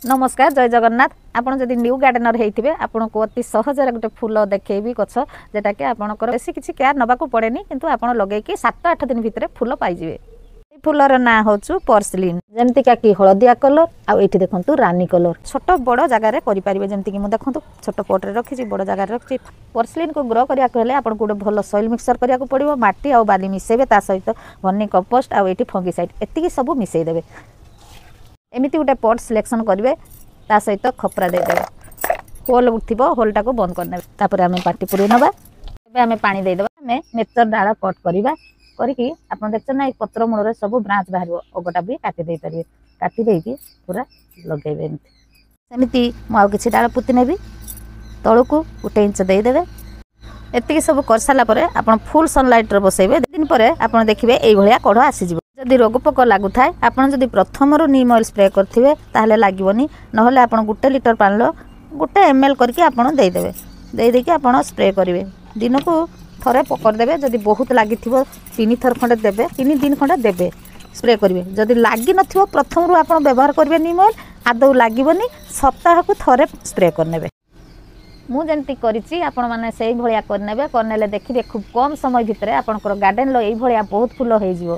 नमस्कार जय जगन्नाथ। आपन जदि न्यू गार्डनर होइथिबे आपन को अति सहज रे गोटे फूल देखैबी गछ जेटा कि आपनकर बेसी किछि केयर नबा को पड़ेनी किंतु आपन लगै कि 7-8 दिन भितरे फूल पाई जिवे। ए फूलर ना होचु पर्सलिन जेमति का कि हळदिया कलर आ एठी देखंतु रानी कलर छोट बड़ जगह रे करि परिबे जेमति कि मु देखंतु छोट पॉट रे रखिछि बड़ जगह रे रखिछि। पर्सलिन को ग्रो करिया कहले आपन को भलो सॉइल मिक्सचर करिया को पड़िबो माटी आ बाली मिसेबे ता सहित वर्मी कंपोस्ट आ एठी फंगिसाइड एतिकी सब मिसै देबे। एमिति गोटे पॉट सिलेक्शन करेंगे ता सहित खपरा देदेवे होल उठिबो होलटा को बंद करने तापर आमे पाटी पुरी नबा एबे आमे पानी दे देबा आमे नेचर डाला कट करबा करिकि आपन देखछन ना ए पत्र मूल रे सब ब्रांच बाहरिबो ओगटा भी काटी दे परिबे काटी देकी पूरा लगेबे सेमिति मु आ किछि डाला पुति नेबी तळको 1 इंच दे देबे एतिकी सब कर साला परे आपन फुल सनलाइट रे बसेबे दिन परे आपन देखिबे एई भलिया कढ आसी जिवो। जदि रोग पोक लागु थाए आपन जदि प्रथम रो नीम ऑयल स्प्रे करथिबे ताहले लागिवनी नहले आपन 1 लिटर पानी लो 1 ml करके आपन दे देबे दे देकी आपन स्प्रे करिवे दिन को थरे पकर देबे जदि बहुत लागिथिबो 3 थर खंडे देबे 3 दिन खंडे देबे स्प्रे करिवे जदि लागी नथिबो प्रथम रो आपन व्यवहार करिवे नीम ऑयल आदौ लागिवनी सप्ताह को थरे स्प्रे करनेबे। मु जेंति करिछि आपण माने सेही भलिया करनेबे करनेले देखिबे खूब कम समय भितरे आपनकर गार्डन लो एही भलिया बहुत फूल होई जिवो।